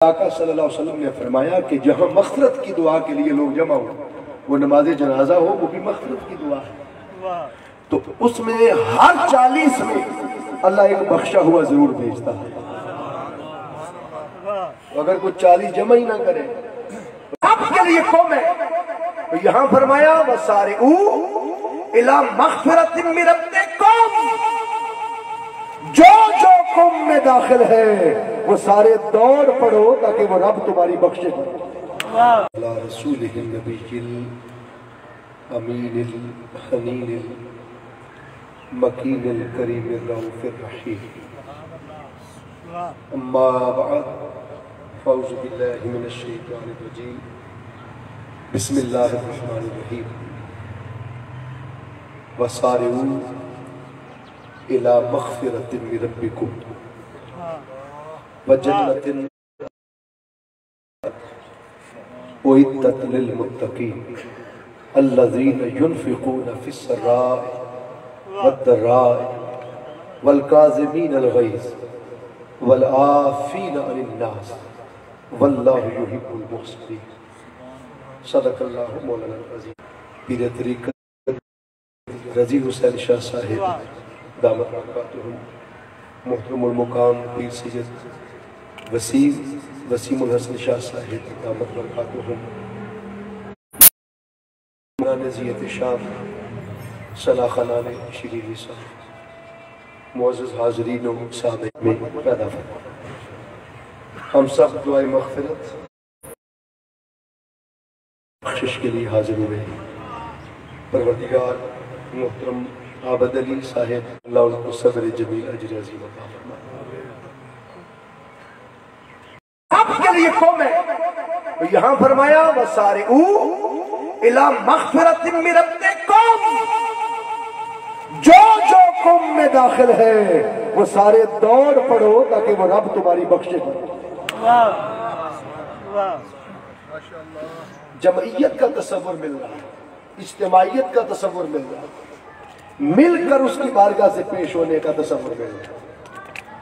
آقا صلی اللہ علیہ وسلم نے فرمایا کہ جہاں مغفرت کی دعا کے لیے لوگ جمع ہو وہ نماز جنازہ ہو، وہ بھی مغفرت کی دعا ہے، تو اس میں ہر 40 میں اللہ ایک بخشا ہوا ضرور بھیجتا ہے۔ اگر کوئی 40 جمع ہی نہ کرے اب کے لیے قوم ہے، تو یہاں فرمایا وَسَارِعُوا إِلَىٰ مَغْفِرَةٍ مِّن رَبِّكُمْ، جو قوم میں داخل ہے وہ سارے دوڑ پڑو تاکہ وہ رب تمہاری بخشے کرے۔ اللہ رسول النبی الامین الحنین المکین الکریم الرؤوف الرحیم، اما بعد فاعوذ باللہ من الشیطان الرجیم، بسم اللہ الرحمن الرحیم، وَسَارِعُوا إِلَىٰ مَغْفِرَةٍ مِّن رَبِّكُمْ وَجَنَّةٍ أُعِدَّتْ لِلْمُتَّقِينَ الَّذِينَ يُنْفِقُونَ فِي السَّرَّاءِ وَالضَّرَّاءِ وَالْكَاظِمِينَ الْغَيْظَ وَالْعَافِينَ عَنِ النَّاسِ وَاللَّهُ يُحِبُّ الْمُحْسِنِينَ۔ صدق اللہ مولانا العظیم۔ پیر طریقت رضی حسین شاہ صاحب دامت برکاتہم، محترم المقام پیر سید وسیم الحسن شاہ صاحب دامت برکاتہم، نزیت شام سلاخانان شریری صاحب، معزز حاضرین و سامعین میں پیدا فرما، ہم سب دعائے مغفرت بخشش کے لیے حاضر ہوئے ہیں۔ پروردگار محترم عابد علی صاحب اللہ ان کو صبر جمیل اجر عظیم عطا فرمائے۔ اب کے لیے قوم ہے، تو یہاں فرمایا وَسَارِعُوا إِلَىٰ مَغْفِرَةٍ مِّن رَبِّكُمْ، جو قوم میں داخل ہے وہ سارے دوڑ پڑو تاکہ وہ رب تمہاری بخشے کرے۔ جمعیت کا تصور مل رہا ہے، اجتماعیت کا تصور مل رہا ہے، مل کر اس کی بارگاہ سے پیش ہونے کا تصور مل رہا ہے،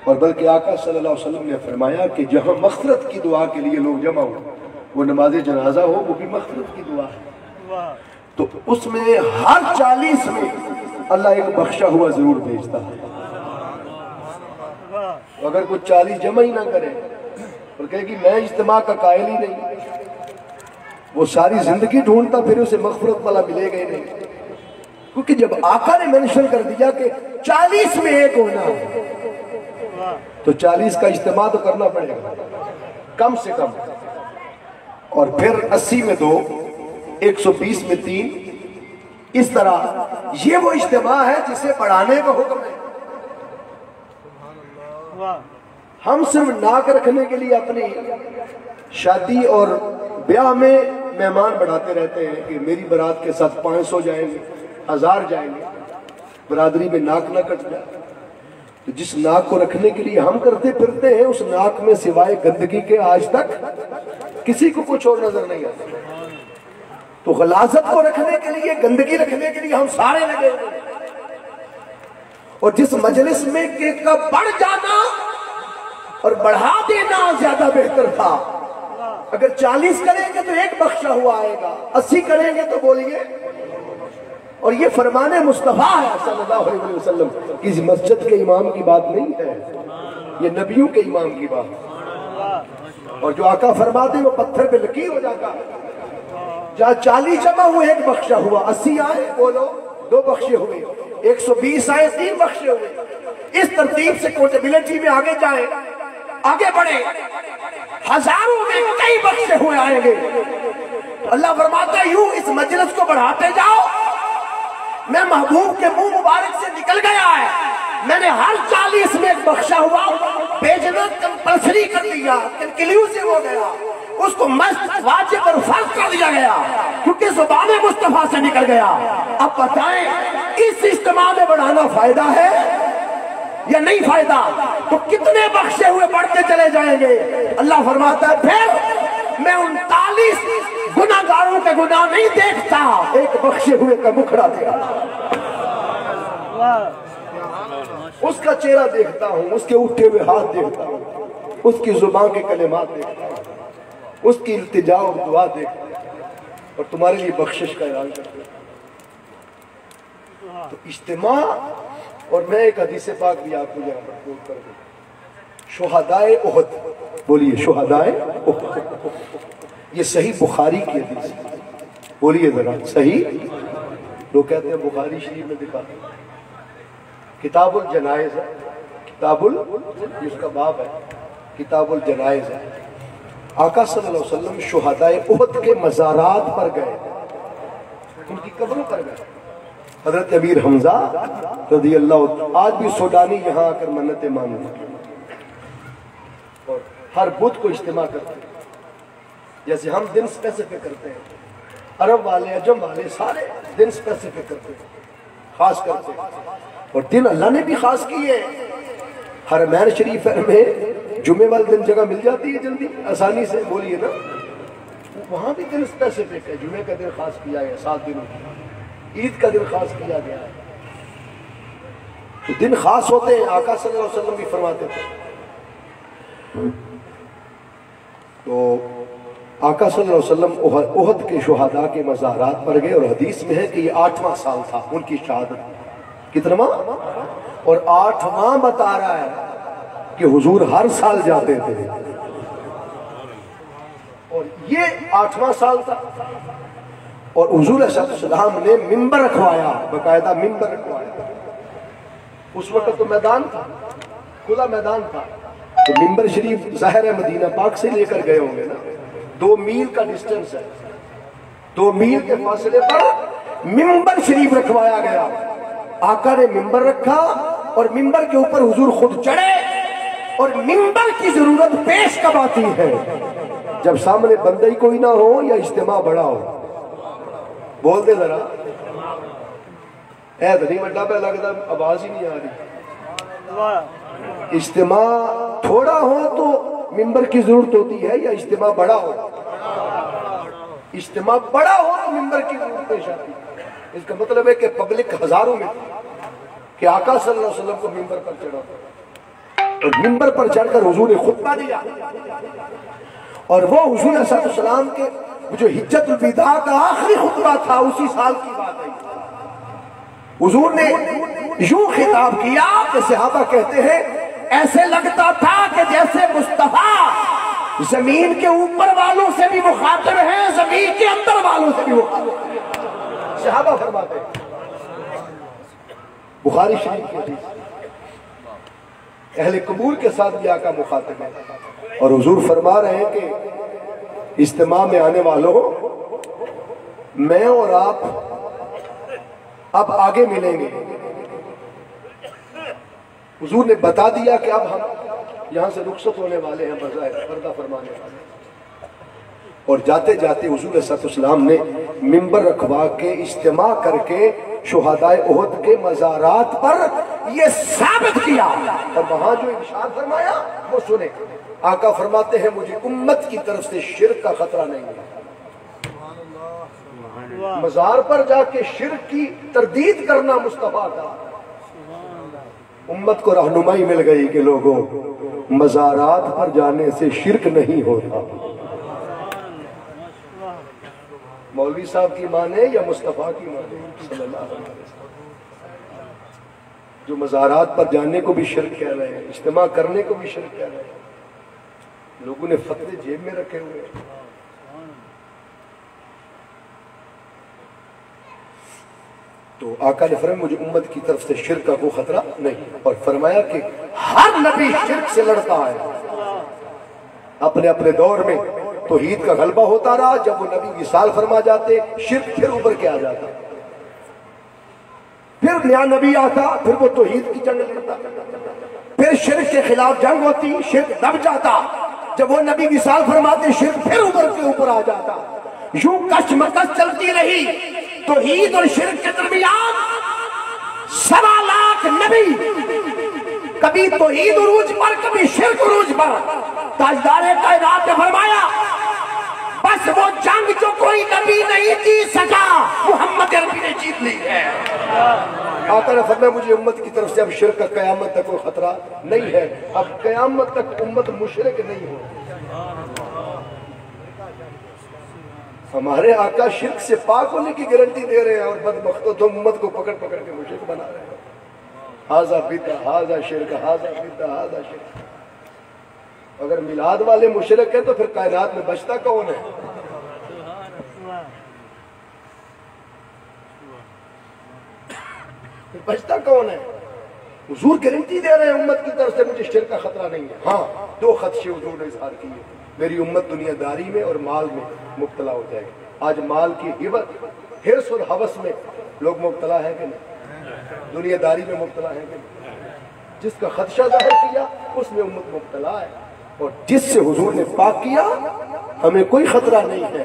اور بلکہ آقا صلی اللہ علیہ وسلم نے فرمایا کہ جہاں مغفرت کی دعا کے لیے لوگ جمع ہو وہ نماز جنازہ ہو، وہ بھی مغفرت کی دعا ہے، تو اس میں ہر 40 میں اللہ ایک بخشا ہوا ضرور بھیجتا ہے۔ اگر کوئی 40 جمع ہی نہ کرے اور کہے کہ میں اجتماع کا قائل ہی نہیں، وہ ساری زندگی ڈھونڈتا پھر اسے مغفرت والا ملے گا ہی نہیں، کیونکہ جب آقا نے منشن کر دیا کہ 40 میں ایک ہونا ہے تو 40 کا اجتماع تو کرنا پڑے گا کم سے کم، اور پھر 80 میں 2، 120 میں 3، اس طرح یہ وہ اجتماع ہے جسے بڑھانے کا حکم ہے۔ ہم صرف ناک رکھنے کے لیے اپنی شادی اور بیاہ میں مہمان بڑھاتے رہتے ہیں کہ میری برات کے ساتھ 500 جائیں گے، 1000 جائیں گے، برادری میں ناک نہ کٹ جائے۔ تو جس ناک کو رکھنے کے لیے ہم کرتے پھرتے ہیں اس ناک میں سوائے گندگی کے آج تک کسی کو کچھ اور نظر نہیں آتا، تو غلاظت کو رکھنے کے لیے، گندگی رکھنے کے لیے ہم سارے لگے ہوئے ہیں، اور جس مجلس میں کیک کا بڑھ جانا اور بڑھا دینا زیادہ بہتر تھا۔ اگر 40 کریں گے تو ایک بخشا ہوا آئے گا، 80 کریں گے تو بولیے، اور یہ فرمان مصطفیٰ ہے صلی اللہ علیہ وسلم، کسی مسجد کے امام کی بات نہیں ہے، یہ نبیوں کے امام کی بات ہے، اور جو آقا فرماتے وہ پتھر پہ لکیر ہو جاتا ہے۔ جہاں 40 جمع ہوئے ایک بخشا ہوا، 80 آئے بولو 2 بخشے ہوئے، 120 آئے 3 بخشے ہوئے، اس ترتیب سے کوٹیبلٹی میں آگے جائیں، آگے بڑھیں، ہزاروں میں کئی بخشے ہوئے آئیں گے۔ اللہ فرماتا ہے یوں اس مجلس کو بڑھاتے جاؤ، میں محبوب کے منہ مبارک سے نکل گیا ہے، میں نے ہر 40 میں ایک بخشا ہوا بھیجنا کمپلسری کر دیا، کنکلیوسیو ہو گیا، اس کو مست واجب اور فرض کر دیا گیا، کیونکہ زبان مصطفیٰ سے نکل گیا۔ اب بتائیں اس اجتماع میں بڑھانا فائدہ ہے یا نہیں فائدہ؟ تو کتنے بخشے ہوئے بڑھتے چلے جائیں گے۔ اللہ فرماتا ہے پھر میں 39 گناہگاروں کے گناہ نہیں دیکھتا، ایک بخشے ہوئے کا مکھڑا دیکھتا، اس کا چہرہ دیکھتا ہوں، اس کے اٹھے ہوئے ہاتھ دیکھتا ہوں۔ اس کی زبان کے کلمات دیکھ، اس کی التجا اور دعا دیکھ، اور تمہارے لیے بخشش کا اعلان کرتے ہیں۔ تو اجتماع، اور میں ایک حدیث پاک بھی آپ کو یہاں پر کوٹ کر دوں، شہدائے احد، بولیے شہدائے احد، یہ صحیح بخاری کی حدیث ہے، بولیے ذرا صحیح۔ لوگ کہتے ہیں بخاری شریف میں دکھاتے ہیں، کتاب الجنائز ہے، کتاب اس کا باب ہے، کتاب الجنائز ہے۔ آقا صلی اللہ علیہ وسلم شہدائے احد کے مزارات پر گئے، ان کی قبروں پر گئے۔ حضرت امیر حمزہ رضی اللہ عنہ، آج بھی سوڈانی یہاں آ کر منتیں مانگتے ہیں، اور ہر بدھ کو اجتماع کرتے ہیں، جیسے ہم دن اسپیسیفک کرتے ہیں، عرب والے عجم والے سارے دن اسپیسیفک کرتے ہیں، خاص کرتے ہیں، اور دن اللہ نے بھی خاص کیے۔ حرمین شریف میں جمعے والے دن جگہ مل جاتی ہے جلدی آسانی سے، بولیے نا، وہاں بھی دن اسپیسیفک ہے، جمعے کا دن خاص کیا ہے، 7 دنوں کی، عید کا دن خاص کیا گیا ہے، تو دن خاص ہوتے ہیں۔ آقا صلی اللہ علیہ وسلم بھی فرماتے تھے۔ تو آقا صلی اللہ علیہ وسلم احد کے شہداء کے مزارات پر گئے، اور حدیث میں ہے کہ یہ 8واں سال تھا ان کی شہادت، کتنواں؟ اور 8واں بتا رہا ہے کہ حضور ہر سال جاتے تھے، اور یہ 8واں سال تھا، اور حضور صلی اللہ علیہ وسلم نے منبر رکھوایا، باقاعدہ منبر رکھوایا۔ اس وقت تو میدان تھا، کھلا میدان تھا، تو منبر شریف ظاہر ہے مدینہ پاک سے لے کر گئے ہوں گے نا، 2 میل کا ڈسٹنس ہے، 2 میل کے فاصلے پر منبر شریف رکھوایا گیا۔ آقا نے منبر رکھا، اور منبر کے اوپر حضور خود چڑھے، اور منبر کی ضرورت پیش کب آتی ہے؟ جب سامنے بندہ ہی کوئی نہ ہو یا اجتماع بڑا ہو، بول دے ذرا، اے دھنی بڑا پہ لگتا آواز ہی نہیں آ رہی۔ اجتماع تھوڑا ہو تو منبر کی ضرورت ہوتی ہے، یا اجتماع بڑا ہو؟ اجتماع بڑا ہو تو منبر کی ضرورت پیش آتی ہے۔ اس کا مطلب ہے کہ پبلک ہزاروں میں تھی، کہ آقا صلی اللہ علیہ وسلم کو منبر پر چڑھا، اور منبر پر چڑھ کر حضور نے خطبہ دیا، اور وہ حضور صلی اللہ علیہ وسلم کے جو حجت الوداع کا آخری خطبہ تھا، اسی سال کی بات ہے۔ حضور نے یوں خطاب کیا کہ صحابہ کہتے ہیں ایسے لگتا تھا کہ جیسے مصطفیٰ زمین کے اوپر والوں سے بھی مخاطب ہیں، زمین کے اندر والوں سے بھی مخاطب ہیں۔ صحابہ فرماتے ہیں، بخاری شریف کی حدیث، اہل قبور کے ساتھ بھی آقا مخاطب ہے، اور حضور فرما رہے ہیں کہ اجتماع میں آنے والوں، میں اور آپ اب آگے ملیں گے۔ حضور نے بتا دیا کہ اب ہم یہاں سے رخصت ہونے والے ہیں، بظاہر پردہ فرمانے والے، اور جاتے جاتے حضور صلی اللہ علیہ وسلم نے منبر رکھوا کے اجتماع کر کے شہدائے احد کے مزارات پر یہ ثابت کیا، اور وہاں جو ارشاد فرمایا وہ سنے۔ آقا فرماتے ہیں مجھے امت کی طرف سے شرک کا خطرہ نہیں ہے۔ مزار پر جا کے شرک کی تردید کرنا مصطفیٰ کا، امت کو رہنمائی مل گئی کہ لوگوں مزارات پر جانے سے شرک نہیں ہوتا۔ مولوی صاحب کی مانے یا مصطفیٰ کی مانے صلی اللہ علیہ وسلم، جو مزارات پر جانے کو بھی شرک کہہ رہے ہیں، اجتماع کرنے کو بھی شرک کہہ رہے ہیں، لوگوں نے فتوے جیب میں رکھے ہوئے ہیں۔ تو آقا نے فرمایا مجھے امت کی طرف سے شرک کا کوئی خطرہ نہیں، اور فرمایا کہ ہر نبی شرک سے لڑتا ہے، اپنے اپنے دور میں توحید کا غلبہ ہوتا رہا، جب وہ نبی وصال فرما جاتے شرک پھر اوپر کے آ جاتا، پھر نیا نبی آتا، پھر وہ توحید کی جنگ لڑتا، پھر شرک کے خلاف جنگ ہوتی، شرک دب جاتا، جب وہ نبی وصال فرماتے شرک پھر اوپر کے اوپر آ جاتا، یوں کش مکش چلتی رہی۔ توحید اور شرک کے درمیان 1.25 لاکھ نبی، کبھی توحید عروج پر کبھی شرک عروج پر۔ تاجدار کائنات نے فرمایا بس وہ جنگ جو کوئی نبی نہیں جیت سکا محمد عربی نے جیت لی ہے۔ آقا نے فرمایا مجھے امت کی طرف سے اب شرک کا قیامت تک کوئی خطرہ نہیں ہے، اب قیامت تک امت مشرک نہیں ہو۔ ہمارے آقا شرک سے پاک ہونے کی گارنٹی دے رہے ہیں، اور بدبختوں تم امت کو پکڑ پکڑ کے مشرک بنا رہے ہیں۔ ہاذا بدعہ، ہاذا شرک، ہاذا بدعہ، ہاذا شرک۔ اگر میلاد والے مشرک ہیں تو پھر کائنات میں بچتا کون ہے؟ بچتا کون ہے؟ حضور گارنٹی دے رہے ہیں امت کی طرف سے مجھے شرک کا خطرہ نہیں ہے۔ ہاں، دو خدشے حضور نے اظہار کیے، میری امت دنیا داری میں اور مال میں مبتلا ہو جائے گی۔ آج مال کی حرص اور ہوس میں لوگ مبتلا ہیں کہ نہیں؟ دنیا داری میں مبتلا ہیں کہ نہیں؟ جس کا خدشہ ظاہر کیا اس میں امت مبتلا ہے، اور جس سے حضور نے پاک کیا ہمیں کوئی خطرہ نہیں ہے،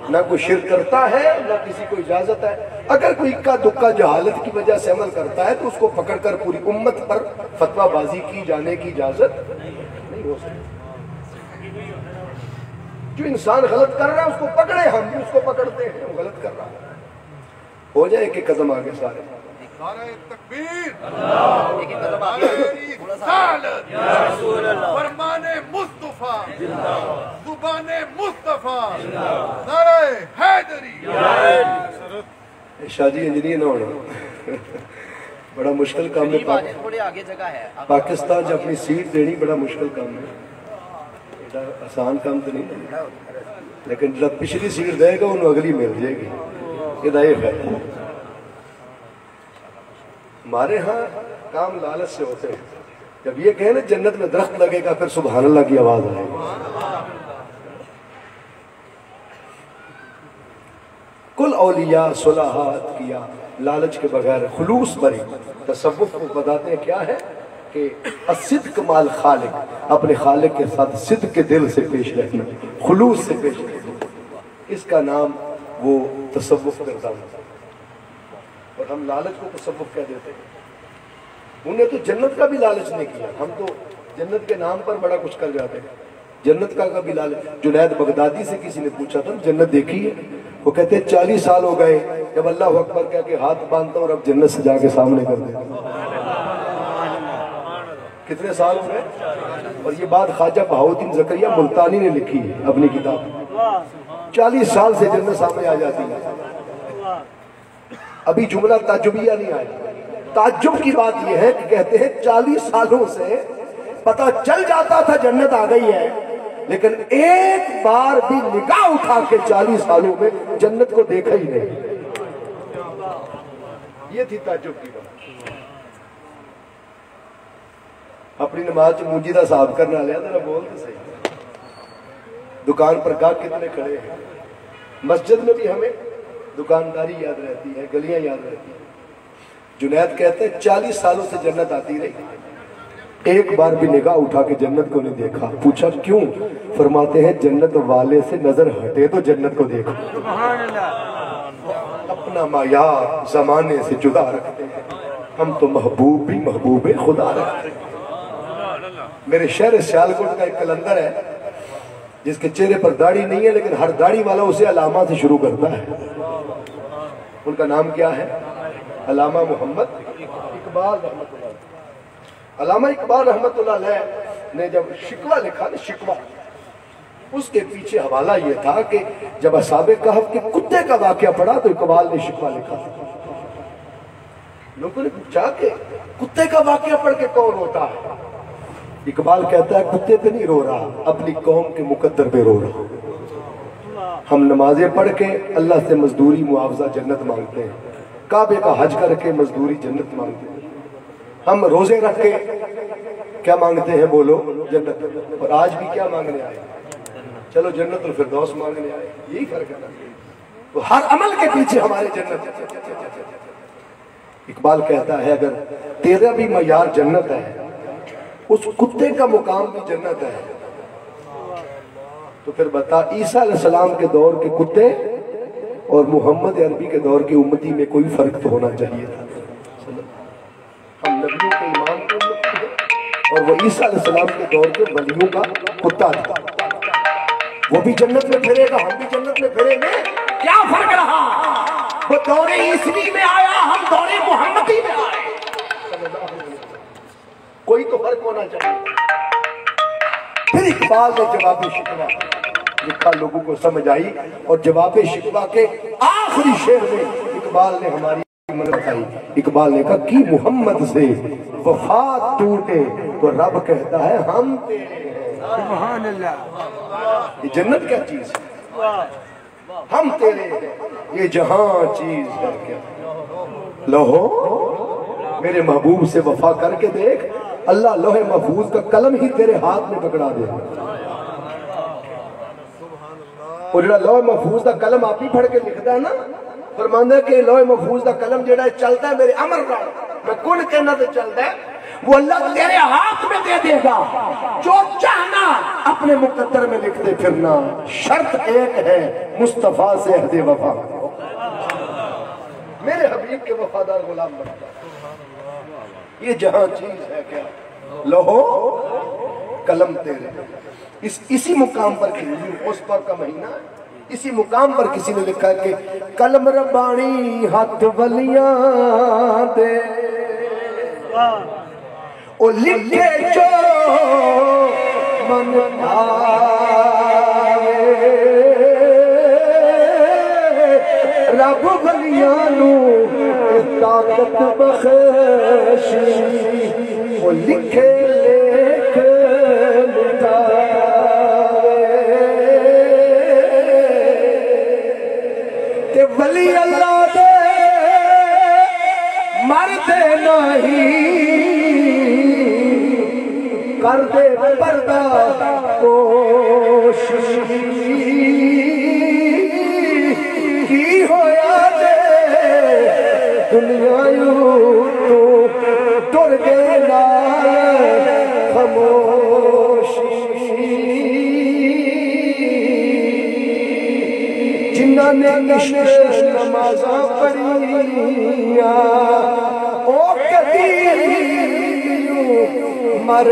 نہ کوئی شرک کرتا ہے نہ کسی کو اجازت ہے۔ اگر کوئی اکا دکا جہالت کی وجہ سے عمل کرتا ہے تو اس کو پکڑ کر پوری امت پر فتویٰ بازی کی جانے کی اجازت نہیں ہو سکتی۔ جو انسان غلط کر رہا ہے اس کو پکڑے، ہم بھی اس کو پکڑتے ہیں، وہ غلط کر رہا ہے۔ ہو جائے ایک ایک قدم آگے سارے۔ نعرہ تکبیر، نعرہ رسالت، فرمان مصطفیٰ، زبان مصطفیٰ، نعرہ حیدری۔ شاہ جی انجینئر نہ ہونا بڑا مشکل کام ہے۔ پاکستان جب اپنی سیٹ دینی بڑا مشکل کام ہے، آسان کام تو نہیں، لیکن جب پچھلی سیٹ دے گا انہوں اگلی مل جائے گی، یہ دائف ہے۔ ہمارے ہاں کام لالچ سے ہوتے ہیں، جب یہ کہیں نا جنت میں درخت لگے گا پھر سبحان اللہ کی آواز آئے گی۔ کل اولیاء صلاحات کیا لالچ کے بغیر خلوص بری۔ تصوف کو بتاتے ہیں کیا ہے کہ الصدق مع الخالق، اپنے خالق کے ساتھ صدق کے دل سے پیش رکھنا، خلوص سے پیش رکھنا، اس کا نام وہ تصوف کرتا ہے۔ اور ہم لالچ کو تصوف کہہ دیتے ہیں۔ انہیں تو جنت کا بھی لالچ نہیں کیا، ہم تو جنت کے نام پر بڑا کچھ کر جاتے ہیں۔ جنت کا کبھی لالچ۔ جنید بغدادی سے کسی نے پوچھا تھا جنت دیکھی ہے؟ وہ کہتے ہیں 40 سال ہو گئے جب اللہ اکبر کہہ کے ہاتھ باندھتا ہوں اور اب جنت سے جا کے سامنے کر دیتا ہوں۔ کتنے سال ہو گئے؟ اور یہ بات خواجہ بہاؤالدین زکریا ملتانی نے لکھی ہے اپنی کتاب۔ 40 سال سے جنت سامنے آ جاتی ہے۔ ابھی جملہ تعجبیہ نہیں آیا۔ تعجب کی بات یہ ہے کہ کہتے ہیں 40 سالوں سے پتہ چل جاتا تھا جنت آ گئی ہے، لیکن ایک بار بھی نگاہ اٹھا کے 40 سالوں میں جنت کو دیکھا ہی نہیں۔ یہ تھی تعجب کی بات۔ اپنی نماز موجودہ صاحب کرنا لیا ذرا بول تو صحیح۔ دکان پر گاہک کتنے کھڑے ہیں، مسجد میں بھی ہمیں دکانداری یاد رہتی ہے، گلیاں یاد رہتی ہیں۔ جنید کہتے ہیں 40 سالوں سے جنت آتی رہی، ایک بار بھی نگاہ اٹھا کے جنت کو نہیں دیکھا۔ پوچھا کیوں؟ فرماتے ہیں جنت والے سے نظر ہٹے تو جنت کو دیکھا۔ اپنا معیار زمانے سے جدا رکھتے ہیں، ہم تو محبوب بھی محبوب خدا رکھتے ہیں۔ میرے شہر سیالکوٹ کا ایک کلندر ہے جس کے چہرے پر داڑھی نہیں ہے، لیکن ہر داڑھی والا اسے علامہ سے شروع کرتا ہے۔ ان کا نام کیا ہے؟ علامہ محمد اقبال رحمۃ اللہ علیہ۔ علامہ اقبال رحمۃ اللہ علیہ نے جب شکوہ لکھا نا، شکوہ، اس کے پیچھے حوالہ یہ تھا کہ جب اصحاب کہف کے کتے کا واقعہ پڑھا تو اقبال نے شکوہ لکھا۔ لوگوں نے پوچھا کہ کتے کا واقعہ پڑھ کے کون ہوتا ہے؟ اقبال کہتا ہے کتے پہ نہیں رو رہا، اپنی قوم کے مقدر پہ رو رہا۔ ہم نمازیں پڑھ کے اللہ سے مزدوری معاوضہ جنت مانگتے ہیں، کعبے کا حج کر کے مزدوری جنت مانگتے ہیں، ہم روزے رکھ کے کیا مانگتے ہیں بولو؟ جنت۔ اور آج بھی کیا مانگنے آئے؟ چلو جنت الفردوس مانگنے آئے، یہی فرق ہے۔ تو ہر عمل کے پیچھے ہمارے جنت۔ اقبال کہتا ہے اگر تیرا بھی معیار جنت ہے، اس کتے کا مقام بھی جنت ہے، تو پھر بتا عیسیٰ علیہ السلام کے دور کے کتے اور محمد عربی کے دور کی امتی میں کوئی فرق تو ہونا چاہیے تھا۔ ہم نبیوں کے ایمان کے امتی ہیں اور وہ عیسیٰ علیہ السلام کے دور کے ولیوں کا کتا تھا۔ وہ بھی جنت میں پھرے گا، ہم بھی جنت میں پھریں گے، کیا فرق رہا؟ وہ دور عیسوی میں آیا، ہم دور محمدی میں آئے۔ کوئی تو فرق ہونا چاہیے۔ پھر اقبال نے جواب شکوہ لکھا، لوگوں کو سمجھ آئی، اور جواب شکوہ کے آخری شعر میں اقبال نے ہماری مدد بتائی۔ اقبال نے کہا کہ محمد سے وفا ٹوٹے تو رب کہتا ہے ہم تیرے ہیں۔ سبحان اللہ۔ یہ جنت کیا چیز ہے؟ ہم تیرے ہیں، یہ جہاں چیز ہے کیا؟ لوہو میرے محبوب سے وفا کر کے دیکھ، اللہ لوح محفوظ کا قلم ہی تیرے ہاتھ میں پکڑا دے۔ اور جڑا لوح محفوظ کا قلم آپ ہی پڑھ کے لکھتا ہے نا، فرماندہ ہے کہ لوح محفوظ کا قلم جڑا چلتا ہے میرے امر نال، میں کن کہنا تو چلتا ہے، وہ اللہ تیرے ہاتھ میں دے دے گا، جو چاہنا اپنے مقدر میں لکھتے پھرنا، شرط ایک ہے مصطفیٰ سے عہد وفا، میرے حبیب کے وفادار غلام بنتا ہے۔ یہ جہاں چیز ہے کیا؟ لوہو قلم تیرے۔ اسی مقام پر اس پر کا مہینہ، اسی مقام پر کسی نے لکھا کہ قلم ربانی ہاتھ ولیاں دے، او لکھے جو من آوے، رب ولیاں نو طاقت بخشی، او لکھے لکھ لٹاوے، تے ولی اللہ دے مردے نہیں، کر دے پردہ کوشش، کی ہویا دے دنیا یوں تو ٹر گئے نال خاموشی، جنہاں نے عشق نمازاں پڑھیاں، او کدی مر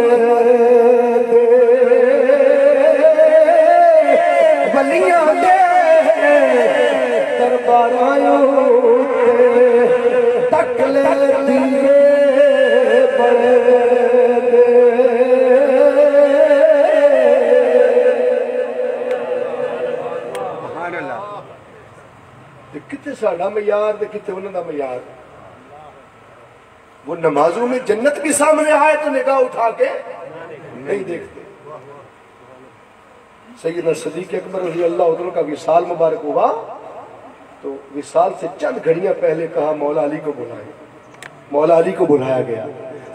دے، ولیاں دے درباراں تک لے دیے بڑے دے۔ سبحان اللہ۔ کتے ساڑھا معیار دے کتے انہوں دا معیار؟ وہ نمازوں میں جنت بھی سامنے آئے تو نگاہ اٹھا کے نہیں دیکھتے۔ سیدنا صدیق اکبر رضی اللہ عنہ کا وصال مبارک ہوا تو وصال سے چند گھڑیاں پہلے کہا مولا علی کو بلائیں، مولا علی کو بلایا گیا۔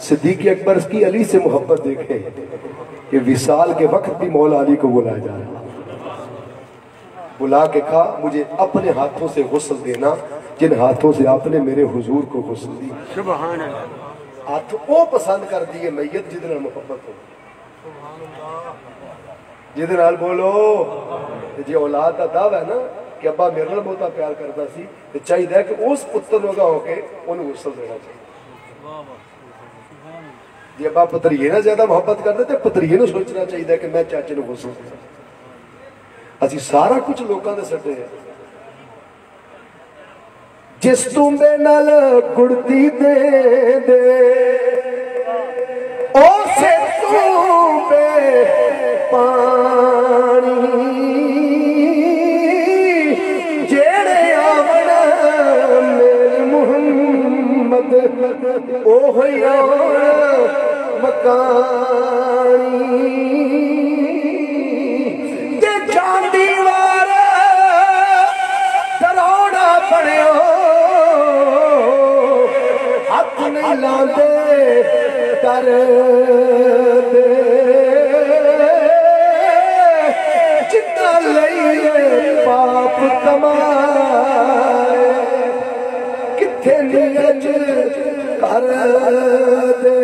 صدیق اکبر کی علی سے محبت دیکھے کہ وصال کے وقت بھی مولا علی کو بلایا جا رہا، بلا کے کہا مجھے اپنے ہاتھوں سے غسل دینا جن ہاتھوں سے آپ نے میرے حضور کو غسل دی۔ سبحان اللہ۔ ہاتھ وہ پسند کر دیئے میت جدنا محبت ہو، جدنا بولو جی اولاد دا دعویٰ ہے نا کہ ابا میرے نال بہتا پیار کرتا سی، چاہیے کہ اس پتر لوگا ہو کے انہوں غسل دینا چاہیے۔ جی ابا پتریے نہ زیادہ محبت کرتے تھے، پتریے نہ سوچنا چاہیے کہ میں چاچے نو غسل دینا۔ اسی سارا کچھ لوگاں دے سٹے ہیں، جس تمبے نال گڑتی دے دے او سے تمبے پانی، جیڑے آونا میرے محمد اوہی آونا مکانی، تے جان دیوار دروڑا پڑیو ہاتھ نہیں لاندے کر دے، جتنا لئیے پاپ کمائے کتھے نیج کر دے،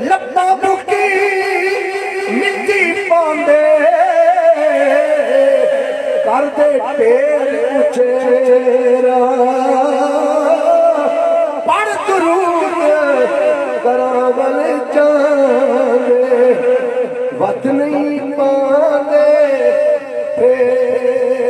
لپا بکی مٹی پاندے کر دے پیر اچھیرا، پڑھ درود کراول جاندے وقت نہیں پاندے پھر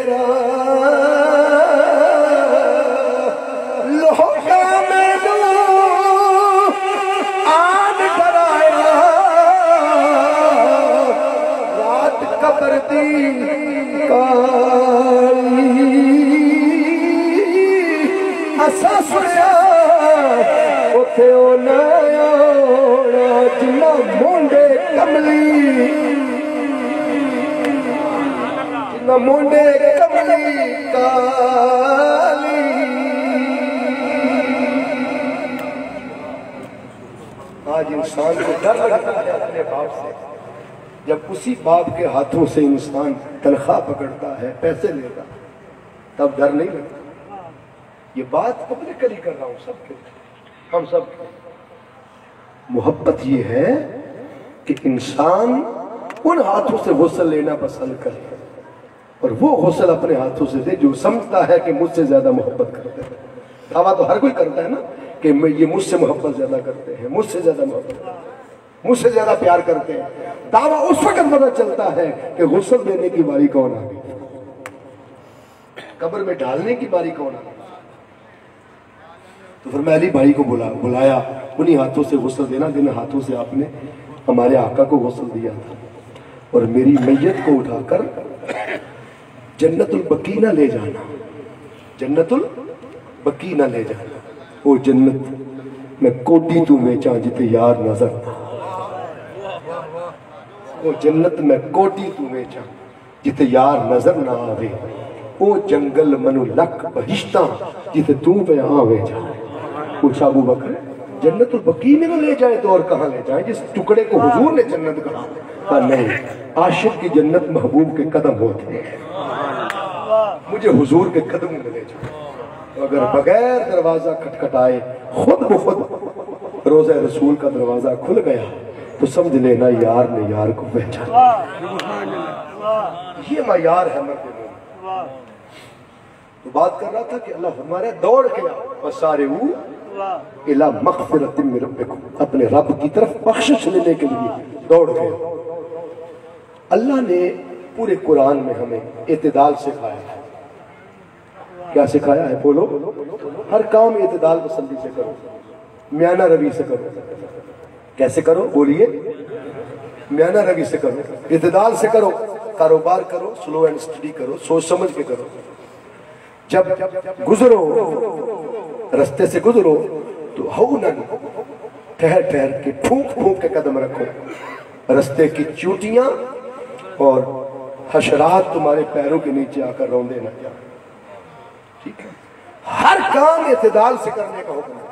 کملی کالی اسا سنیا اوتھے او نہ آنا جنہ مونڈے کملی جنہ مونڈے کملی کالی آج انسان کو ڈر لگتا ہے اپنے باپ سے جب اسی باپ کے ہاتھوں سے انسان تنخواہ پکڑتا ہے پیسے لیتا تب ڈر نہیں لگتا یہ بات پبلکلی کر رہا ہوں سب کے ہم سب کے محبت یہ ہے کہ انسان ان ہاتھوں سے غسل لینا پسند کرے اور وہ غسل اپنے ہاتھوں سے دے جو سمجھتا ہے کہ مجھ سے زیادہ محبت کرتے ہیں دعویٰ تو ہر کوئی کرتا ہے نا کہ یہ مجھ سے محبت زیادہ کرتے ہیں مجھ سے زیادہ محبت مجھ سے زیادہ پیار کرتے ہیں دعویٰ اس وقت پتہ چلتا ہے کہ غسل دینے کی باری کون آ گئی قبر میں ڈالنے کی باری کون آ گئی تو پھر میں علی بھائی کو بلایا انہی ہاتھوں سے غسل دینا جن ہاتھوں سے آپ نے ہمارے آقا کو غسل دیا تھا اور میری میت کو اٹھا کر جنت البقیع نہ لے جانا جنت البقیع نہ لے جانا وہ جنت میں کوٹی تو ویچاں جتے یار نظر نہ وہ جنت میں کوٹی تو ویچاں جتے یار نظر نہ آوے وہ جنگل منو لک بہشتاں جتے تو پہ آوے جائے پوچھا ابو بکر جنت البقیع میں نہ لے جائیں تو اور کہاں لے جائیں جس ٹکڑے کو حضور نے جنت کہا نہیں عاشق کی جنت محبوب کے قدم ہوتے ہیں مجھے حضور کے قدم میں لے جائیں اگر بغیر دروازہ کھٹکھٹائے خود بخود روزہ رسول کا دروازہ کھل گیا تو سمجھ لینا یار نے یار کو پہچانا یہ معیار ہے مرد مومن تو بات کر رہا تھا کہ اللہ فرما رہا ہے دوڑ کے وسارعوا الی مغفرۃ من ربکم اپنے رب کی طرف بخشش لینے کے لیے دوڑ گئے اللہ نے پورے قرآن میں ہمیں اعتدال سکھایا ہے کیا سکھایا ہے بولو ہر کام اعتدال پسندی سے کرو میانہ روی سے کرو کیسے کرو بولیے میانہ روی سے کرو اعتدال سے کرو کاروبار کرو سلو اینڈ سٹڈی کرو سوچ سمجھ کے کرو جب گزرو رستے سے گزرو تو ہونن ٹھہر ٹھہر کے پھونک پھونک کے قدم رکھو رستے کی چوٹیاں اور حشرات تمہارے پیروں کے نیچے آ کر روندے نہ جائیں ٹھیک ہے ہر کام اعتدال سے کرنے کا حکم ہے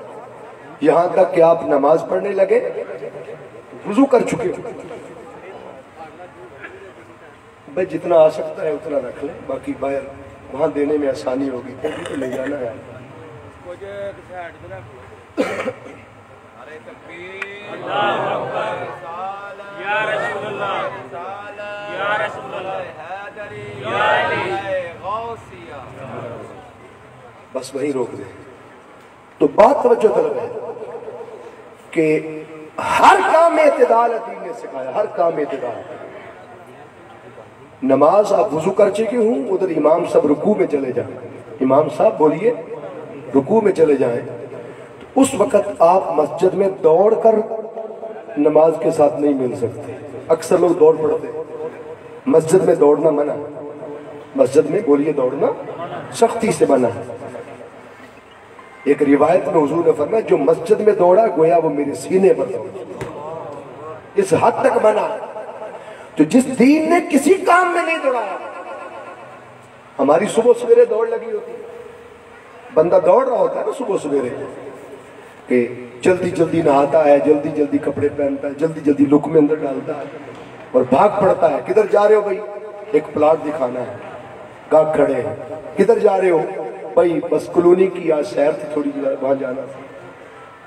یہاں تک کہ آپ نماز پڑھنے لگے وضو کر چکے ہو بھائی جتنا آ سکتا ہے اتنا رکھ لیں باقی باہر وہاں دینے میں آسانی ہوگی تو لے جانا ہے بس وہیں روک دیں تو بات توجہ طلب ہے کہ ہر کام میں اعتدال دین نے سکھایا ہر کام میں اعتدال نماز آپ وضو کر چکے ہوں ادھر امام صاحب رکوع میں چلے جائیں امام صاحب بولیے رکوع میں چلے جائیں تو اس وقت آپ مسجد میں دوڑ کر نماز کے ساتھ نہیں مل سکتے اکثر لوگ دوڑ پڑتے مسجد میں دوڑنا منع مسجد میں بولیے دوڑنا سختی سے منع ہے ایک روایت میں حضور نے فرمایا جو مسجد میں دوڑا گویا وہ میرے سینے پر دوڑا اس حد تک منع تو جس دین نے کسی کام میں نہیں دوڑایا ہماری صبح سویرے دوڑ لگی ہوتی ہے بندہ دوڑ رہا ہوتا ہے نا صبح سویرے کہ جلدی جلدی نہاتا ہے جلدی جلدی کپڑے پہنتا ہے جلدی جلدی لک میں اندر ڈالتا ہے اور بھاگ پڑتا ہے کدھر جا رہے ہو بھائی ایک پلاٹ دکھانا ہے گاہک کھڑے ہیں کدھر جا رہے ہو بھائی بس کلونی کی آج سیر تھی تھوڑی وہاں جانا تھا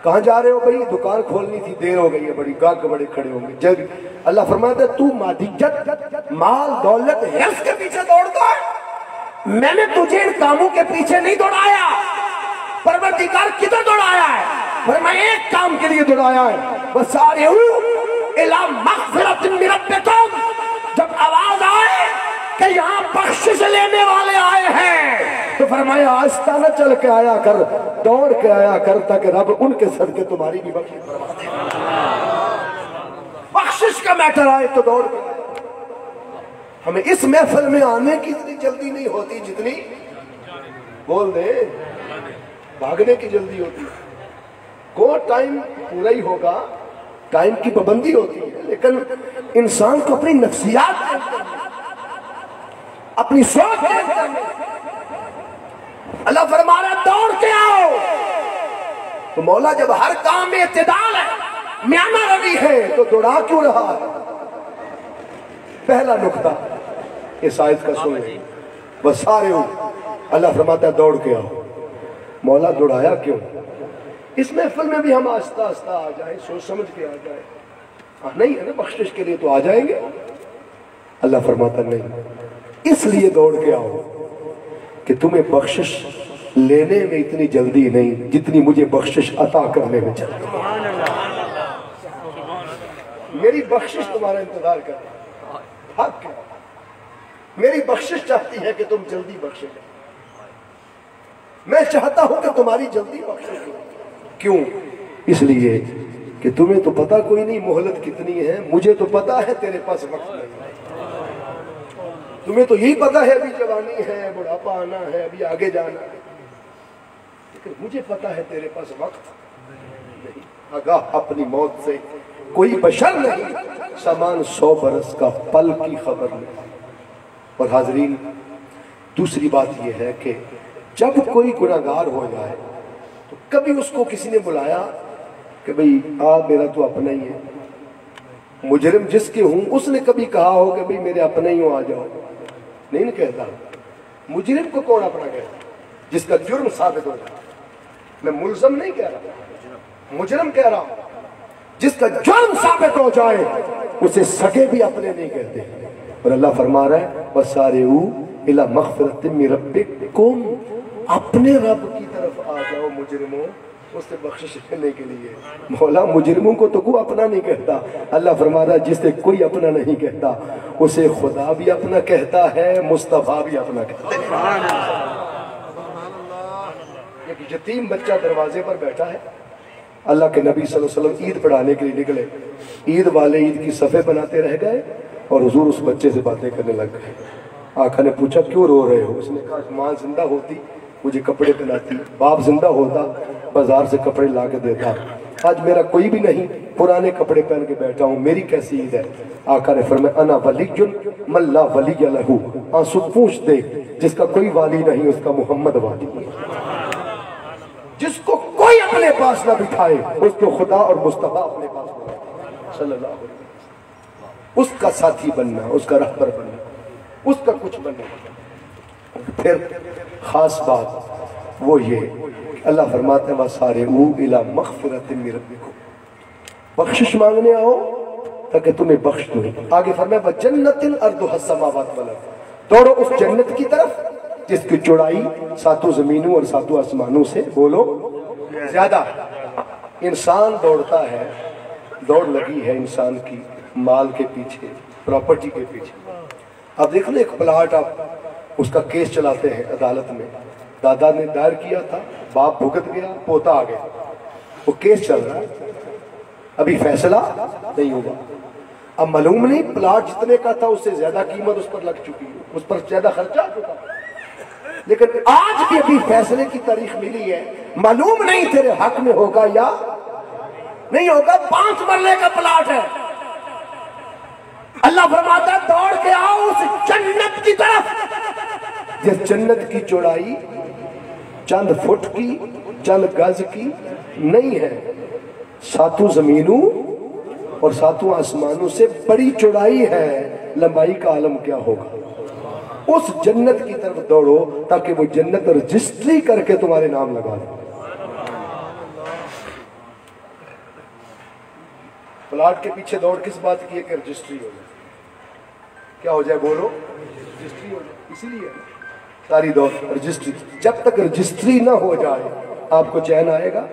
کہاں جا رہے ہو بھائی دکان کھولنی تھی دیر ہو گئی ہے بڑی گاہک بڑے کھڑے ہوں گے جب اللہ فرماتا ہے تو مادیت مال دولت حرص کے پیچھے دوڑتا ہے میں نے تجھے ان کاموں کے پیچھے نہیں دوڑایا پروردگار کدھر دوڑایا ہے فرمایا ایک کام کے لیے دوڑایا ہے وَسَارِعُوا إِلَىٰ مَغْفِرَةٍ مِّن رَبِّكُمْ جب آواز آئے کہ یہاں بخشش لینے والے آئے ہیں تو فرمایا آہستہ نہ چل کے آیا کر دوڑ کے آیا کر تاکہ رب ان کے صدقے تمہاری بھی بخشش فرما دے بخشش کا میٹر آئے تو دوڑ کے ہمیں اس محفل میں آنے کی اتنی جلدی نہیں ہوتی جتنی بول دیں بھاگنے کی جلدی ہوتی ہے. کو ٹائم پورا ہی ہوگا, ٹائم کی پابندی ہوتی ہے, لیکن انسان کو اپنی نفسیات اپنی سوچ اللہ فرما رہا دوڑ کے آؤ. تو مولا جب ہر کام میں اعتدال ہے, میانہ روی ہے, تو دوڑا کیوں رہا ہے؟ پہلا نقطہ اس آیت کا سن لیں, بس سارے ہو اللہ فرماتا ہے دوڑ کے آؤ. مولا دوڑایا کیوں؟ اس محفل میں بھی ہم آہستہ آہستہ آ جائیں, سوچ سمجھ کے آ جائیں. نہیں ہے نا بخشش کے لیے تو آ جائیں گے. اللہ فرماتا نہیں, اس لیے دوڑ کے آؤ کہ تمہیں بخشش لینے میں اتنی جلدی نہیں جتنی مجھے بخشش عطا کرنے میں جلدی. میری بخشش تمہارا انتظار کر رہا ہے, حق ہے. میری بخشش چاہتی ہے کہ تم جلدی بخشے جاؤ. میں چاہتا ہوں کہ تمہاری جلدی بخشش ہو. کیوں؟ اس لیے کہ تمہیں تو پتا کوئی نہیں مہلت کتنی ہے, مجھے تو پتا ہے تیرے پاس وقت نہیں. تمہیں تو یہی پتا ہے ابھی جوانی ہے, بڑھاپا آنا ہے, ابھی آگے جانا ہے, لیکن مجھے پتا ہے تیرے پاس وقت نہیں. آگاہ اپنی موت سے کوئی بشر نہیں, سامان 100 برس کا پل کی خبر نہیں. اور حاضرین دوسری بات یہ ہے کہ جب کوئی گناہگار ہو جائے تو کبھی اس کو کسی نے بلایا کہ بھئی میرا تو اپنا ہی ہے. مجرم جس کے ہوں اس نے کبھی کہا ہو کہ بھئی میرے اپنے ہی ہوں آ جاؤ؟ نہیں کہتا. مجرم کو کون اپنا کہتا؟ جس کا جرم ثابت ہو جائے. میں ملزم نہیں کہہ رہا, مجرم کہہ رہا ہوں. جس کا جرم ثابت ہو جائے اسے سگے بھی اپنے نہیں کہتے. اور اللہ فرما رہا ہے وَسَارِعُوا إِلَى مَغْفِرَةٍ مِّن رَبِّكُمْ, اپنے رب کی طرف آ جاؤ مجرموں اس سے بخشش لینے کے لیے. مولا مجرموں کو تو کوئی اپنا نہیں کہتا. اللہ فرما رہا ہے جسے کوئی اپنا نہیں کہتا اسے خدا بھی اپنا کہتا ہے, مصطفیٰ بھی اپنا کہتا ہے. ایک یتیم بچہ دروازے پر بیٹھا ہے, اللہ کے نبی صلی اللہ علیہ وسلم عید پڑھانے کے لیے نکلے. عید والے عید کی صفحے بناتے رہ گئے اور حضور اس بچے سے باتیں کرنے لگ گئے. آقا نے پوچھا کیوں رو رہے ہو؟ اس نے کہا ماں زندہ ہوتی مجھے کپڑے پہناتی, باپ زندہ ہوتا بازار سے کپڑے لا کے دیتا, آج میرا کوئی بھی نہیں, پرانے کپڑے پہن کے بیٹھا ہوں, میری کیسی عید ہے؟ آقا نے فرمایا انا ولی من لا ولی لہو, آنسو پوچھ دے جس کا کوئی والی نہیں اس کا محمد والی. جس کو کوئی اپنے پاس نہ بٹھائے اس کو خدا اور مصطفیٰ اپنے پاس بٹھائے صلی اللہ علیہ وسلم. اس کا ساتھی بننا, اس کا رہبر بننا, اس کا کچھ بننا. پھر خاص بات وہ یہ اللہ فرماتے ہیں وَسَارِعُوا إِلَى مَغْفِرَةٍ مِّن رَبِّكُمْ, بخشش مانگنے آؤ تاکہ تمہیں بخش دوں. آگے فرمایا وَجَنَّةٍ أَرْضُهَا السَّمَاوَاتُ وَالْأَرْضُ, دوڑو اس جنت کی طرف جس کی چوڑائی 7 زمینوں اور 7 آسمانوں سے بولو زیادہ. انسان دوڑتا ہے, دوڑ لگی ہے انسان کی مال کے پیچھے, پراپرٹی کے پیچھے. اب دیکھ لو ایک پلاٹ آپ اس کا کیس چلاتے ہیں عدالت میں, دادا نے دائر کیا تھا, باپ بھگت گیا, پوتا آ گیا, وہ کیس چل رہا ہے, ابھی فیصلہ نہیں ہوگا. اب معلوم نہیں پلاٹ جتنے کا تھا اس سے زیادہ قیمت اس پر لگ چکی ہے, اس پر زیادہ خرچہ آ چکا, لیکن آج بھی ابھی فیصلے کی تاریخ ملی ہے, معلوم نہیں تیرے حق میں ہوگا یا نہیں ہوگا. 5 مرلے کا پلاٹ ہے. اللہ فرماتا ہے دوڑ کے آؤ اس جنت کی طرف جس جنت کی چوڑائی چند فٹ کی, چند گز کی نہیں ہے, 7 زمینوں اور 7 آسمانوں سے بڑی چوڑائی ہے. لمبائی کا عالم کیا ہوگا؟ اس جنت کی طرف دوڑو تاکہ وہ جنت رجسٹری کر کے تمہارے نام لگا دے. پلاٹ کے پیچھے دوڑ کس بات کی ہے کہ رجسٹری ہو جائے. کیا ہو جائے بولو؟ رجسٹری ہو جائے. اسی لیے ساری دوڑ رجسٹری. جب تک رجسٹری نہ ہو جائے آپ کو چین آئے گا.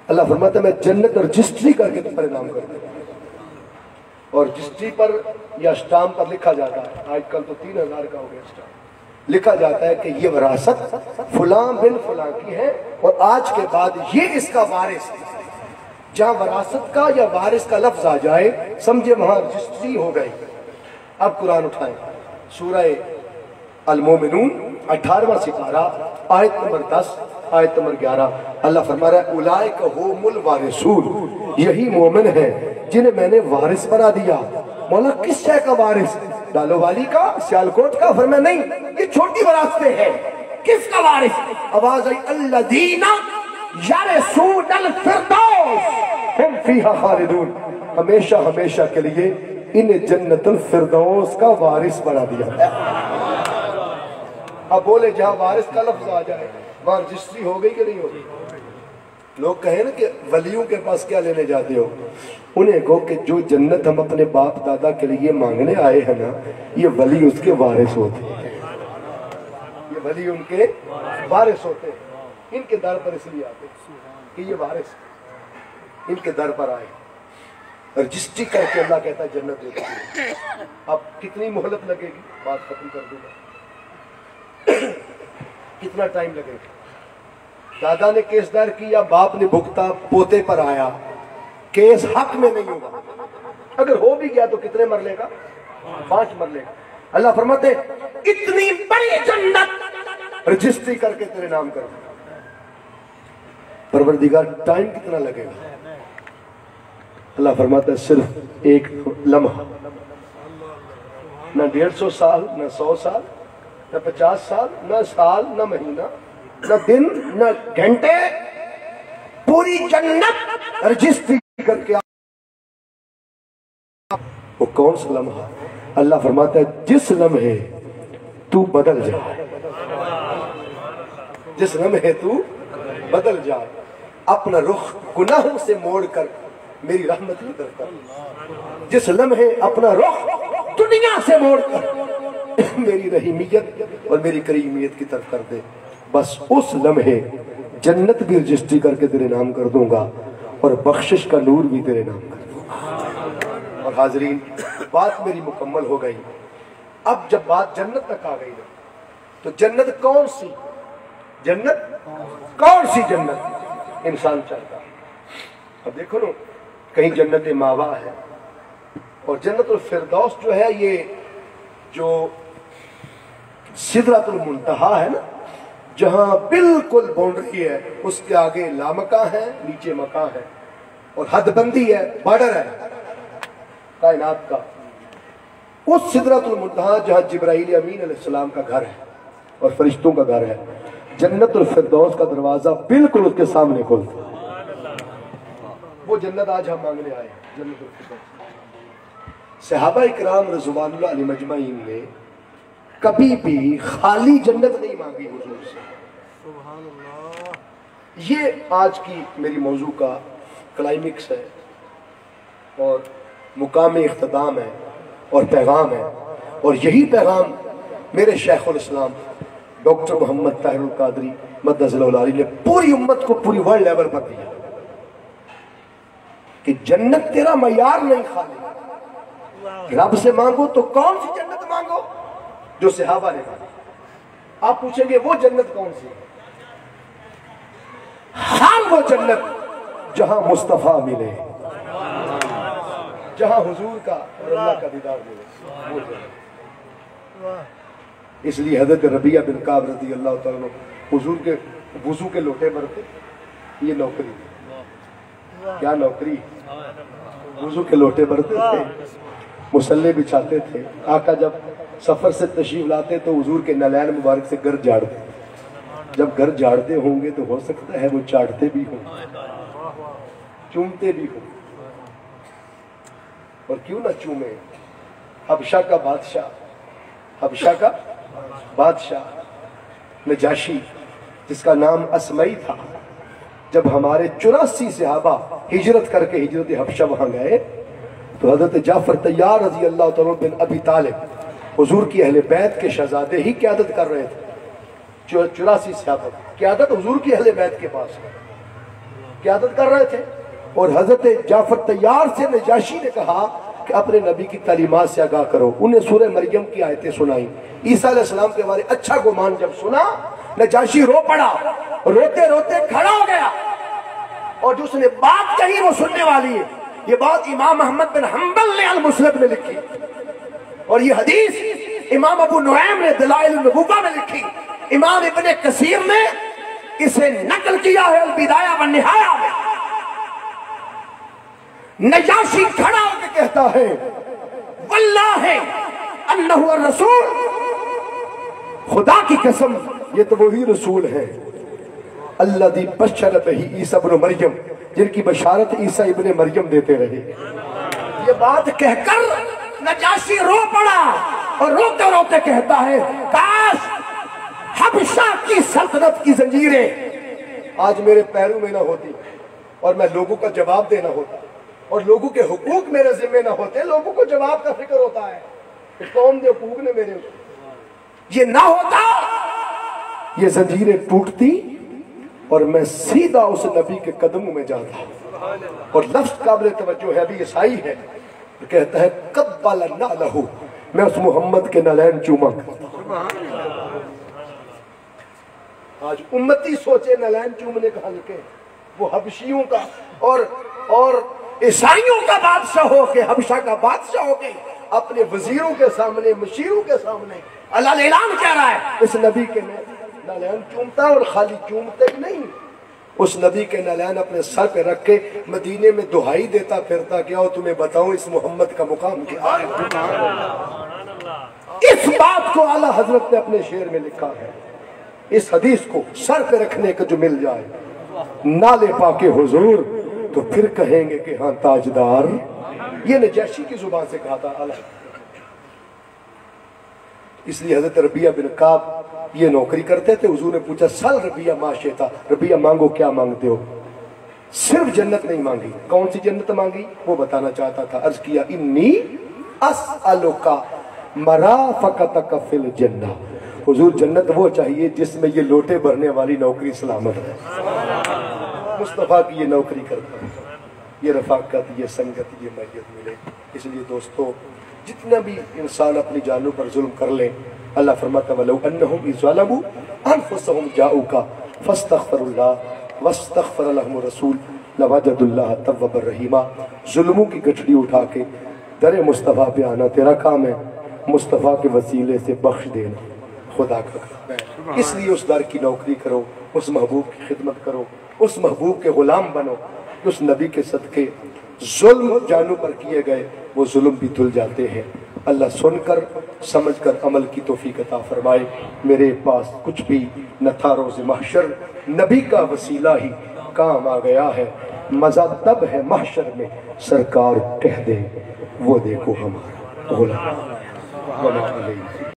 اللہ فرماتا ہے میں جنت رجسٹری کر کے تمہارے نام کر دوں. اور رجسٹری پر یا اسٹامپ پر لکھا جاتا ہے, آج کل تو 3000 کا ہو گیا اسٹامپ, لکھا جاتا ہے کہ یہ وراثت فلاں بن فلاں کی ہے اور آج کے بعد یہ اس کا وارث ہے. جہاں وراثت کا یا وارث کا لفظ آ جائے سمجھے وہاں رجسٹری ہو گئی. اب قرآن اٹھائیں سورہ المومنون 18واں سپارہ آیت نمبر 10 آیت نمبر 11 اللہ فرما رہا ہے اولئک هم الوارثون، یہی مومن ہے جنہیں میں نے وارث بنا دیا۔ مولا کس شے کا وارث؟ ڈالو والی کا، سیالکوٹ کا؟ فرمایا نہیں، یہ چھوٹی وراثتیں ہیں۔ کس کا وارث؟ آواز آئی الذین یرثون الفردوس ہم فیہا خالدون، ہمیشہ ہمیشہ کے لیے انہیں جنت الفردوس کا وارث بنا دیا۔ اب بولے جہاں وارث کا لفظ آ جائے وہاں رجسٹری ہو گئی کہ نہیں ہو گئی؟ لوگ کہیں نا کہ ولیوں کے پاس کیا لینے جاتے ہو، انہیں کہو کہ جو جنت ہم اپنے باپ دادا کے لیے مانگنے آئے ہیں نا، یہ ولی اس کے وارث ہوتے ہیں، یہ ولی ان کے وارث ہوتے ہیں۔ ان کے در پر اس لیے آتے کہ یہ وارث ان کے در پر آئے، رجسٹری کر کے اللہ کہتا ہے جنت دے دیں۔ اب کتنی مہلت لگے گی؟ بات ختم کر دوں گا۔ کتنا ٹائم لگے گا؟ دادا نے کیس دائر کیا، باپ نے بھگتا، پوتے پر آیا، کیس حق میں نہیں ہوگا۔ اگر ہو بھی گیا تو کتنے مرلے کا؟ 5 مرلے کا۔ اللہ فرماتے اتنی بڑی جنت رجسٹری کر کے تیرے نام کر دیں۔ پروردگار ٹائم کتنا لگے گا؟ اللہ فرماتا ہے صرف ایک لمحہ، نہ 150 سال، نہ 100 سال، نہ 50 سال، نہ سال، نہ مہینہ، نہ دن، نہ گھنٹے، پوری جنت رجسٹری کر کے۔ وہ کون سا لمحہ؟ اللہ فرماتا ہے جس لمحے تو بدل جائے، جس لمحے تو بدل جائے، اپنا رخ گناہوں سے موڑ کر میری رحمت کی طرف کر، جس لمحے اپنا رخ دنیا سے موڑ کر میری رحیمیت اور میری کریمیت کی طرف کر دے، بس اس لمحے جنت بھی رجسٹری کر کے تیرے نام کر دوں گا اور بخشش کا نور بھی تیرے نام کر دوں گا۔ اور حاضرین بات میری مکمل ہو گئی۔ اب جب بات جنت تک آ گئی نا، تو جنت کون سی؟ جنت کون سی جنت انسان چاہتا؟ اب دیکھو نا، کہیں جنت ماوا ہے، اور جنت الفردوس جو ہے یہ جو سدرۃ المنتہا ہے نا، جہاں بالکل باؤنڈری ہے، اس کے آگے لامکاں ہے، نیچے مکاں ہے، اور حد بندی ہے، بارڈر ہے کائنات کا۔ اس سدرۃ المنتہا جہاں جبرائیل امین علیہ السلام کا گھر ہے اور فرشتوں کا گھر ہے، جنت الفردوس کا دروازہ بالکل اس کے سامنے کھلتا ہے۔ وہ جنت آج ہم مانگنے آئے ہیں، جنت الفردوس۔ صحابہ اکرام رضوان اللہ علیہ مجمعین نے کبھی بھی خالی جنت نہیں مانگی حضور سے۔ سبحان اللہ۔ یہ آج کی میری موضوع کا کلائمیکس ہے اور مقام اختتام ہے اور پیغام ہے، اور یہی پیغام میرے شیخ الاسلام ڈاکٹر محمد طاہر القادری مدظ اللہ علیہ نے پوری امت کو پوری ورلڈ لیول پر دیا کہ جنت تیرا معیار نہیں خالی، رب سے مانگو تو کون سی جنت مانگو؟ جو صحابہ نے مانگی۔ آپ پوچھیں گے وہ جنت کون سی ہے؟ ہر وہ جنت جہاں مصطفیٰ ملے، جہاں حضور کا اور اللہ کا دیدار ملے، وہ جنت۔ اس لیے حضرت ربیعہ بن کعب رضی اللہ تعالیٰ عنہ حضور کے وضو کے لوٹے بھرتے، یہ نوکری، کیا نوکری؟ وضو کے لوٹے بھرتے تھے، مصلے بچھاتے تھے۔ آقا جب سفر سے تشریف لاتے تو حضور کے نالین مبارک سے گھر جھاڑتے، جب گھر جھاڑتے ہوں گے تو ہو سکتا ہے وہ چاٹتے بھی ہوں، چومتے بھی ہوں، اور کیوں نہ چومے؟ حبشہ کا بادشاہ، حبشہ کا بادشاہ نجاشی، جس کا نام اسمعی تھا، جب ہمارے 84 صحابہ ہجرت کر کے ہجرت حبشہ وہاں گئے تو حضرت جعفر طیار رضی اللہ تعالیٰ بن ابی طالب حضور کی اہل بیت کے شہزادے ہی قیادت کر رہے تھے۔ 84 صحابہ قیادت حضور کی اہل بیت کے پاس قیادت کر رہے تھے، اور حضرت جعفر طیار سے نجاشی نے کہا کہ اپنے نبی کی تعلیمات سے آگاہ کرو۔ انہیں سورہ مریم کی آیتیں سنائیں، عیسیٰ علیہ السلام کے بارے اچھا گمان جب سنا، نجاشی رو پڑا، روتے روتے کھڑا ہو گیا، اور جو اس نے بات کہی وہ سننے والی ہے۔ یہ بات امام محمد بن حنبل نے المسند میں لکھی، اور یہ حدیث امام ابو نعیم نے دلائل النبوہ میں لکھی، امام ابن کثیر نے اسے نقل کیا ہے البدایہ والنہایہ میں۔ نجاشی کھڑا ہو کے کہتا ہے واللہ انہ الرسول، خدا کی قسم یہ تو وہی رسول ہے الذی بشر بہ عیسیٰ ابن مریم، جن کی بشارت عیسیٰ ابن مریم دیتے رہے۔ یہ بات کہہ کر نجاشی رو پڑا اور روتے روتے کہتا ہے کاش حبشہ کی سلطنت کی زنجیریں آج میرے پیروں میں نہ ہوتی اور میں لوگوں کا جواب دینا ہوتا اور لوگوں کے حقوق میرے ذمہ نہ ہوتے۔ لوگوں کو جواب کا فکر ہوتا ہے کہ قوم کے حقوق نے میرے، یہ نہ ہوتا یہ زنجیریں ٹوٹتی اور میں سیدھا اس نبی کے قدموں میں جاتا۔ اور لفظ قابل توجہ ہے، ابھی عیسائی ہے، کہتا ہے قبل نعلہ، میں اس محمد کے نالین چوما کرتا۔ آج امتی سوچے نالین چومنے کا ہلکے، وہ حبشیوں کا اور عیسائیوں کا بادشاہ ہو کے، حبشہ کا بادشاہ ہو کے اپنے وزیروں کے سامنے، مشیروں کے سامنے اللہ اعلان کہہ رہا ہے اس نبی کے نالین چومتا، اور خالی چومتے نہیں، اس نبی کے نالین اپنے سر پہ رکھ کے مدینے میں دہائی دیتا پھرتا کیا ہو تمہیں بتاؤں اس محمد کا مقام کیا ہے۔ اس بات کو اعلیٰ حضرت نے اپنے شعر میں لکھا ہے، اس حدیث کو سر پہ رکھنے کا جو مل جائے نالے پاکے حضور تو پھر کہیں گے کہ ہاں تاجدار۔ یہ نجاشی کی زبان سے کہا تھا اعلیٰ۔ اس لیے حضرت ربیعہ بن کعب یہ نوکری کرتے تھے، حضور نے پوچھا سل ربیعہ ما شئتا، ربیعہ مانگو کیا مانگتے ہو؟ صرف جنت نہیں مانگی، کون سی جنت مانگی وہ بتانا چاہتا تھا۔ عرض کیا انی اسألک مرافقتک فی الجنہ، حضور جنت وہ چاہیے جس میں یہ لوٹے بھرنے والی نوکری سلامت ہے۔ مصطفیٰ کی یہ نوکری کرتا ہے، یہ رفاقت، یہ سنگت، یہ میت ملے۔ اس لیے دوستو جتنا بھی انسان اپنی جانوں پر ظلم کر لیں، اللہ فرماتا وَلَوْ أَنَّهُمْ إِذْ ظَلَمُوا أَنفُسَهُمْ جَاءُوكَ فَاسْتَغْفَرُوا اللَّهَ وَاسْتَغْفَرَ لَهُمُ الرَّسُولُ لَوَجَدُوا اللَّهَ تَوَّابًا رَحِيمًا۔ ظلموں کی گٹھڑی اٹھا کے در مصطفیٰ پہ آنا تیرا کام ہے، مصطفیٰ کے وسیلے سے بخش دینا خدا کا کام ہے۔ اس لیے اس در کی نوکری کرو، اس محبوب کی خدمت کرو، اس محبوب کے غلام بنو، اس نبی کے صدقے ظلم جانوں پر کیے گئے وہ ظلم بھی دھل جاتے ہیں۔ اللہ سن کر سمجھ کر عمل کی توفیق عطا فرمائے۔ میرے پاس کچھ بھی نہ تھا روز محشر، نبی کا وسیلہ ہی کام آ گیا ہے۔ مزہ تب ہے محشر میں سرکار کہہ دے وہ دیکھو ہمارا غلام۔